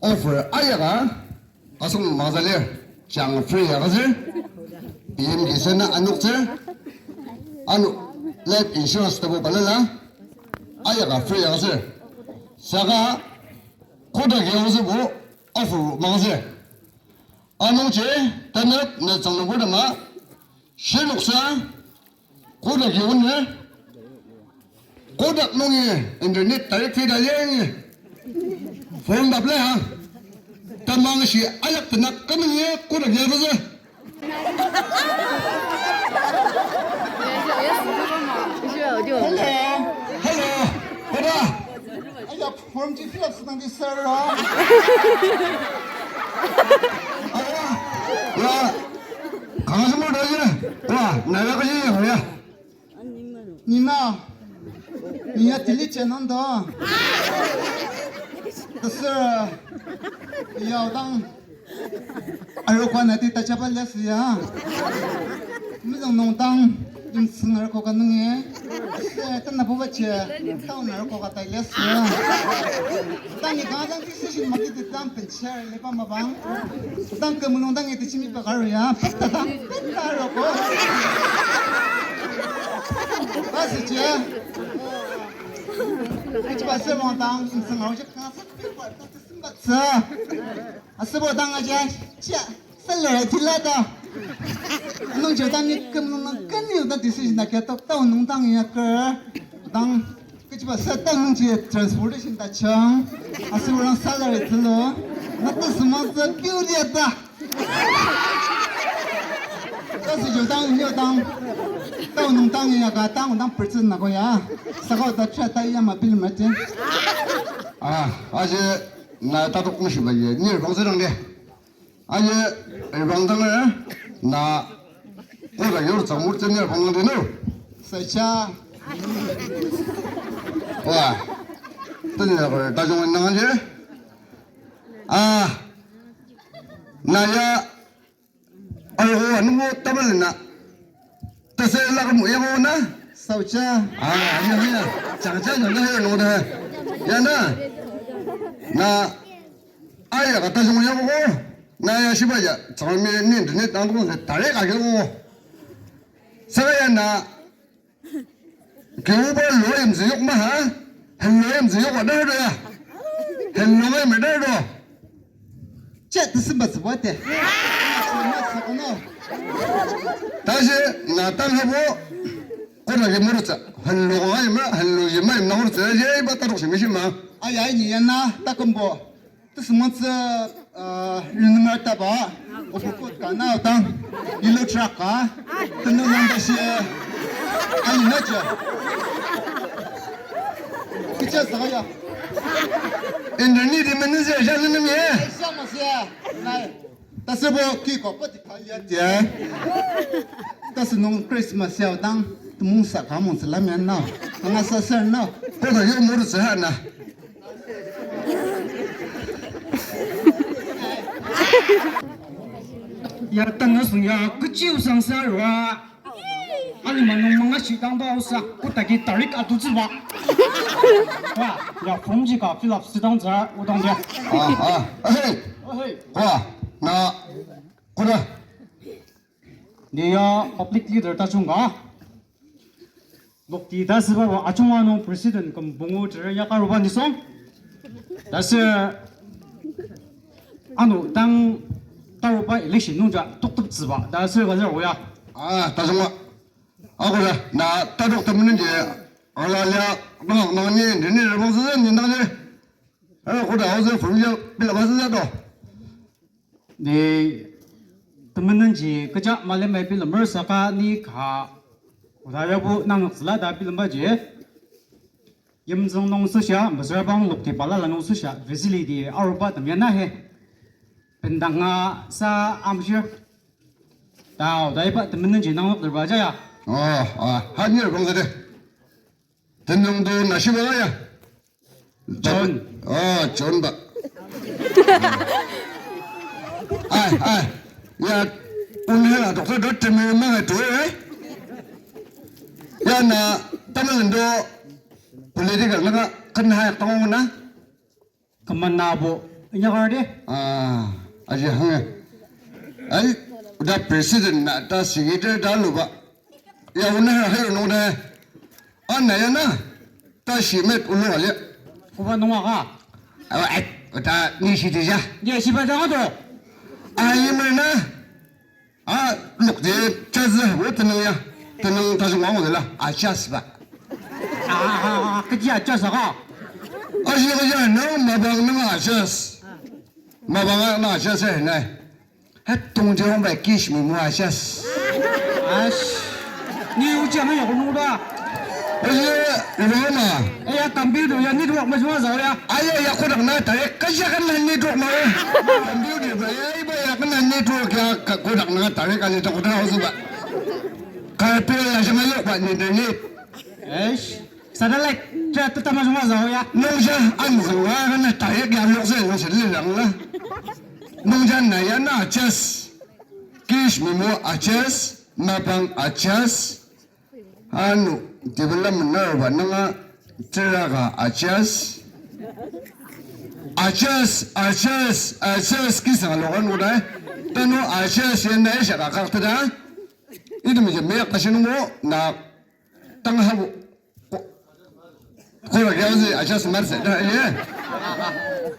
offer ayaga asung mazalir chang free agazir PM gisana anukse anu life insurance tabo balala ayaga free agazir saga koda gyawse bo offer magazir anungche tanap na changnabu dama shenuksa koda gyawne kodak nungi internet tarik tidak yang phone đập lên hả tamang si ayak tenak kami ni kodak dia tu hello kodak ayah form di Philip sedang di serah wah kamu semua dah je wah naga kau je ya Nina 你要体力健康的，可是要当儿关的大家把那是呀，没人能当，因此儿国个能耶，是等那不把钱，到那儿国个带那是，当你刚刚的事情嘛，给他当本钱，你帮忙帮，当根本能当你的亲密不干呀，不得当，不得儿国，那是姐。 Coba sebab tang sengaja je kan sebab tak sempat se. Sebab tang aja, cia, selera tidak dah. Nung jauh ni kemenang kan ni udah decision nak kita tahu nung tang ya ke tang. Coba setang nung je transportation tak cang. Sebab orang selera itu lo, nanti semua sebut dia dah. Tapi jauh tang ni tang. Tahu nung tang ya ke tang percaya nak ya. Sekarang dah cerita yang macam macam. aje na tatuk mushi baye ni bang sedang de aje bang dang na kodak yor chamur chen ni bang de no Saya wah tadi aku dah jom nang aje na ya ayo anu tabal na tasela kamu ya na saya iya jangan dah no dah ya na ayah kata semua ya bu na ya siapa ya jangan main internet tanggung tarik lagi bu saya na kau baru yang ziyok mah hello yang ziyok ada ya hello yang ada do cek tu sebab deh. tapi na tang bu kau lagi merasa hello yang mana nomor saya je batal sih mesti mah Ayah ni ya na tak kembo. Tu semua tu rumah taba. Opukut kana tang ilu traka. Tenu nanda si ayah naja. Kecil saya. internet di mana saja jalan ni ya Sama saya. Nai. Tak sebab kiko pati kaya dia. Tak senang Christmas ya tang. Temu sakamun selama na. Tengah sasar na. kau dah yang merasa sehat na ya tengah ya kecil sangsa ruah. Ani mana mana sidang dah usah, aku tak kita tarik atu ciba. Wah, ya fungsi kah Philip sidang jar, udang dia. hei wah na kau dah Dia public leader tak cungga. Bukti dah sebab acungan presiden kembungu ceria karuban di song. Tapi anu tang karuban election nungja tuk ciba. Tapi kalau saya tak semua aku dah na tarik temen je ala lihat nang ni bang sedang ni nang je kau dah harus fungsi bila masa tu ni temen ji kerja malam mai bil mersaka ni kha udaya bu nang sela da bil ma je yem zong nong su sha mesra bang luk ti pala la nong su sha facility aruba tam ya na he pendanga sa amshir tao dai ba temen ji nang luk ba ja ya hanya bang sedang tenung tu nasi apa ya John John ba ya unhela doktor doktor memang itu ya na taman do political naga kan hai tong na keman na bu 야가리 아직 항해 아니 나 president 나다 secretary 달로바 야 오늘 하여 놓네 안나야나 다 시met 올라가려 고바 농아가 다 니시디자 예 시바장아도 아이면나 룩데 자즈 왜 뜨느냐 뜨는 다시 왕오들라 아샤스바 그지야 쪄서가 아시가자 너 마방는 아샤스 마방아 나 아샤스 네 동정 왜 기시무 뭐 아샤스 아씨 니 우지하면 야고 농다 아시 이러나 야 컴퓨터 야 니도 뭐 좋아서야 아야 야 고닥나 다에 까샤간 난니도 뭐 컴퓨터 봐야 이봐야 간 난니도 그 고닥나 다에 가지 또 고닥 하우스바 카페야 정말 봤는데 에이씨 사달래 저 뜻만 좋아서야 농자 안성아 간 다에 가려서 무슨일랑라 농자 나야나 아차스 기시무 아차스 마방 아차스 anu development nerve nanga teraga achas kisa logan udah tanu achas yang naik siapa kata dah itu macam mereka kasih nunggu na tengah habu kau lagi apa sih achas merasa dah ya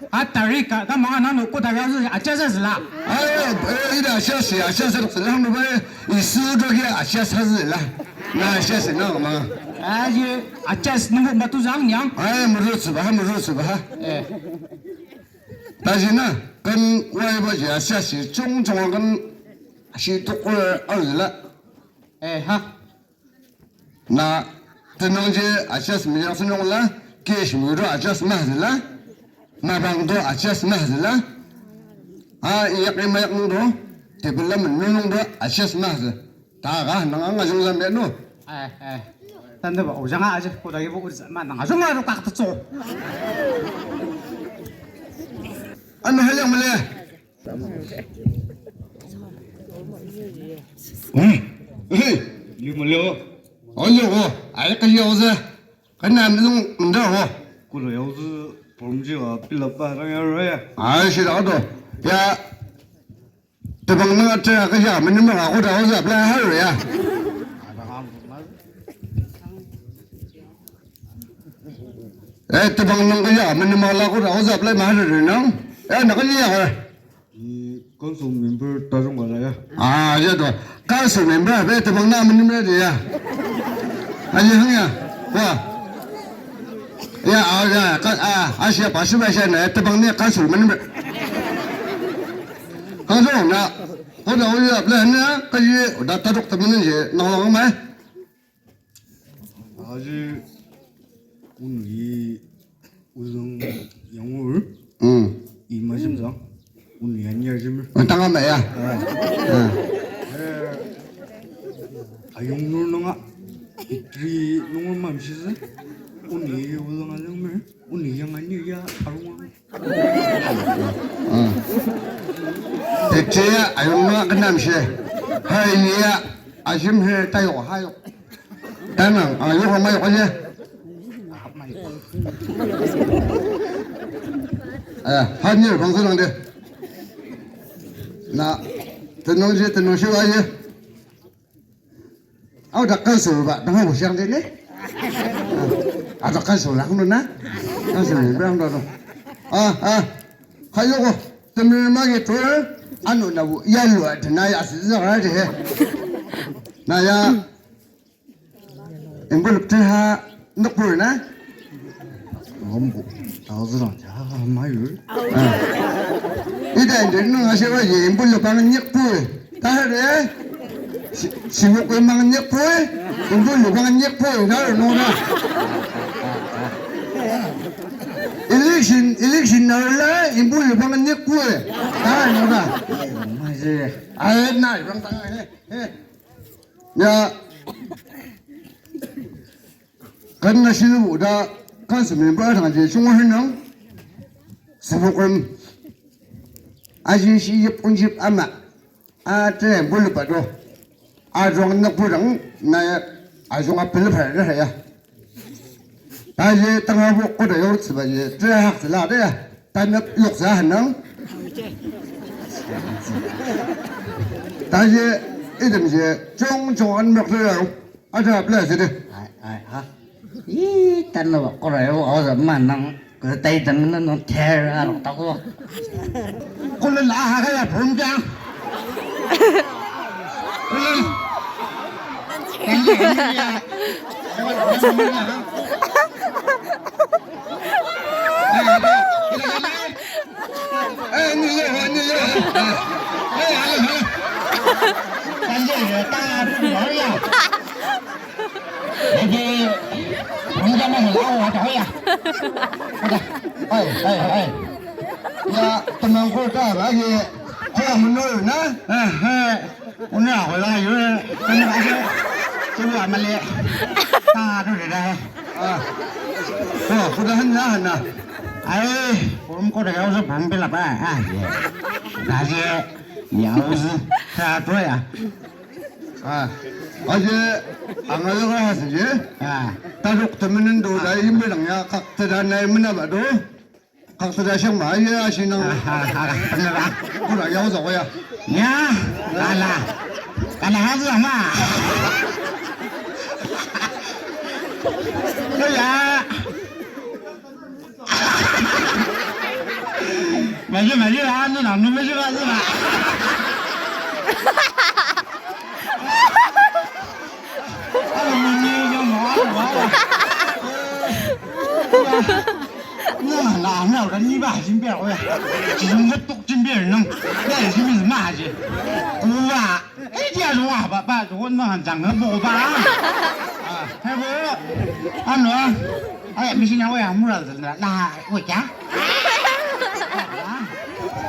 Tarika ka mga nanu ko tayo acha sila ayo itu achas lah nunggu isu tu kia achas lah na achas na mana aje acha nunggu batu jang nyang menurut sebah但是呢，跟外国人学习中中跟是读过儿了，哈那这东西学什么样子弄了？给什么多学什么子了？那帮多学什么子了？一个没弄多，这不了没弄多学什么子？大家能俺中上面弄。但那我想啊，这过到一步怎么那中啊都打得走。Ano halang mali? Liu Ayo, ay kayo sa kanam nung ndaw. Kulo yaw su pomji wa pilapa rang ya roya. Ay sila to. Ya tabang nga ta kaya man mo ako daw sa pla haro ya. Tabang nang kaya man mo ako daw sa pla maharo nang. nakaliya. 이 건소 멤버 다중 말아야. 저도 가수 멤버 왜 tabang naman ni ya. 아니 형이야. 와. 아시아 80%네 tabang 가수 멤버. 가수 나 어디 앞에는 그지 나 따로 때문에 이제 나오는 거 아직 오늘 이 우승 영웅을 이 마심상 오늘 연이야짐을 땅한 매야. 아용놀농아 이들이 농을 맘시스 오늘 이 우승 하정을 오늘 양한 일이야 아롱아. 대체야 아용마 끝남시 하이야 아심해 따요 하요. 나는 요거 마요 거지. 한일 방송인데 나 등록시 와지 닭간수 봐 당하고 시작되네 닭간수 나오는나 간수는 배운다도 하요고 때문에 돌 안오나고 야루한테 나야 쓰자가지 나야 앵글럽트하 넉불나 엄보 다우즈랑 자 마율. 이제 너가 세워 임불로 가는 역불 다해 시국에 망은 역불 임불로 가는 역불 나를 놓나 일렉션 나올라 임불로 가는 역불 다 놓나 맞지. 나 이런 당해 야 간나 시루보다 간수면 바탕에 중앙하는 수복은 아진시 예쁜집 아마 때 뭘로 봐도 아종 낙부랑 나야 아종 앞을 봐야 해야 다시 땅하고 꼬대 요르스 봐지 때 학슬라데 단nhập lục giá hẳn nắng ta sẽ ít điểm gì trong ăn mặc rồi à ra lại gì đây hả ý tên nó có rồi ở giờ mà nó cái tay tên nó theo ra nó tao có con lên lá cái là phun trang lên cái gì vậy ê như vậy cái gì ta nói ya cái gì không cho nó hiểu à trời à ê ya tụi mình có cái là gì khoa mình nuôi nữa 오늘 올라가요. 오늘 아주 저거 안 말래. 다 그러래. 그거 했나 아이, 그럼 거기 가서 밥 빌라 봐. 아, 예. 다시 야우스 다 줘야. 어제 안 가려고 하시지 아, 다족 때문에 도다 힘들냐 각자 내면 봐도 각자 생마에 하시는 끝내봐. 그래 여자고야 야, 가라 하지 마. 그야. 맞아, 하는 안 맞아. 나는你爸金表呀，今个都金表能，那是什么嘛去？我啊，哎，这种啊，把我那长得不吧？啊，还不，安诺，哎，没新疆我也没了，那我家。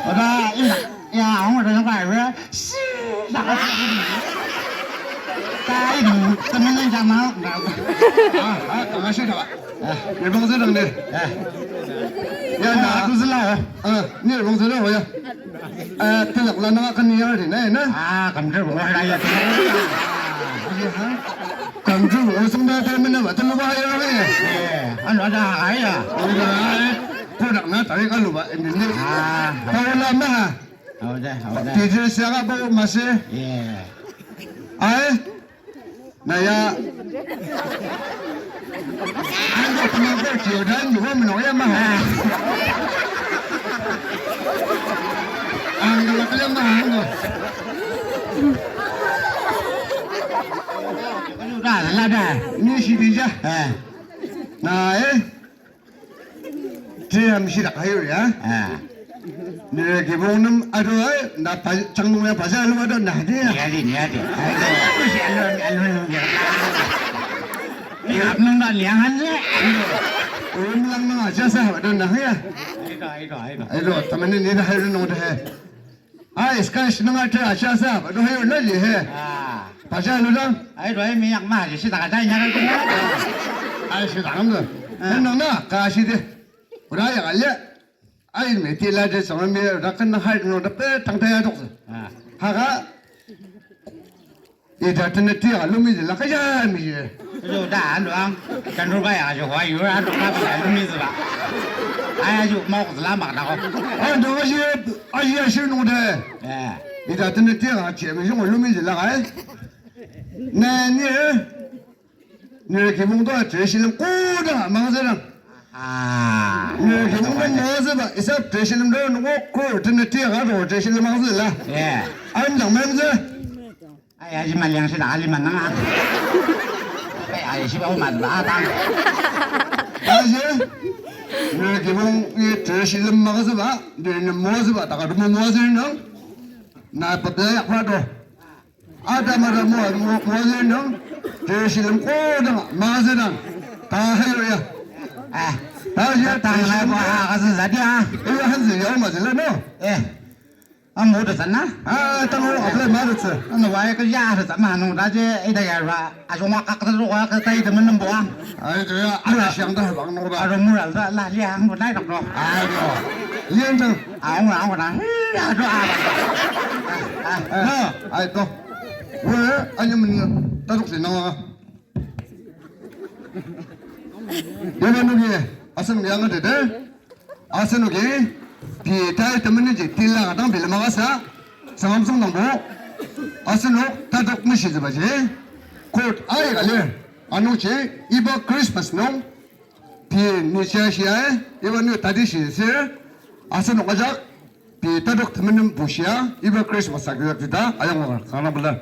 我说呀，我这个玩意儿是啥？该你怎么能讲嘛？赶快睡着吧你帮我这等的呀，那不是老。你帮我这等我呀这两个那个你要的呢啊，咁这我来呀。咁这我送到他们那把他们挖呀嘞安诺这还呀？不等那等一个路吧你啊，他来嘛好的。地址写个不嘛是耶，哎那呀俺这他妈这酒店有我们老爷嘛俺这个两个俺个那这，你是的家哎那哎这样是的还有人哎，你给我们啊对那把张东要把这路都哪的呀你的，不显着你弄到两汉子，我们啷个这啥都哪呀一个，哎呦他们你的还是弄的哎是是那个这啥啥都还有那里嘿啊，把这路上哎，这没样嘛，就是大家那个哎是这样子弄那干是的我那样了哎没得来这什么没有那跟那还弄的别当太阳都是啊，哈个一点真的这样路没了个呀没就这安装，跟着吧呀，就花园安装那不来路没是吧？哎呀，就毛子拉马那个，俺这个是哎呀是弄的哎，一点真的这样前面是我路没了哎那你给我多这些人鼓掌忙着呢啊，你给我们忙着吧一下这些人都我鼓真的这样我这些人忙着了哎，俺怎么子哎呀，你们粮食哪里们啊？哎呀，是把我们拉当，而且你给我这些人忙着吧你忙着吧大家都忙着呢那不得呀快点啊咱们这忙着呢这些人鼓掌忙着呢他还有呀哎，而且当然不还是啥的啊？因为很自由嘛这了喏哎，俺没得真呐。啊等会我来买的吃那我一个牙是怎么弄的？这一代人吧，俺说我刚说我个带怎么弄不啊？哎对呀俺想的帮弄吧俺说没人说那两不来着着。哎呦验证俺说俺说哎走我俺们大陆人呢原来那个阿生两个的 아스노게 비타이 때문에지 딜라가 당 빌마가사 상암성 농부 아스노 타독 무시즈 바지 곧 아이 갈래 아노체 이바 크리스마스 농 비 니샤시아에 이바 누 타디시스 아스노 가작 비 타독 때문에 부시야 이바 크리스마스 아기다 아양 가나 불라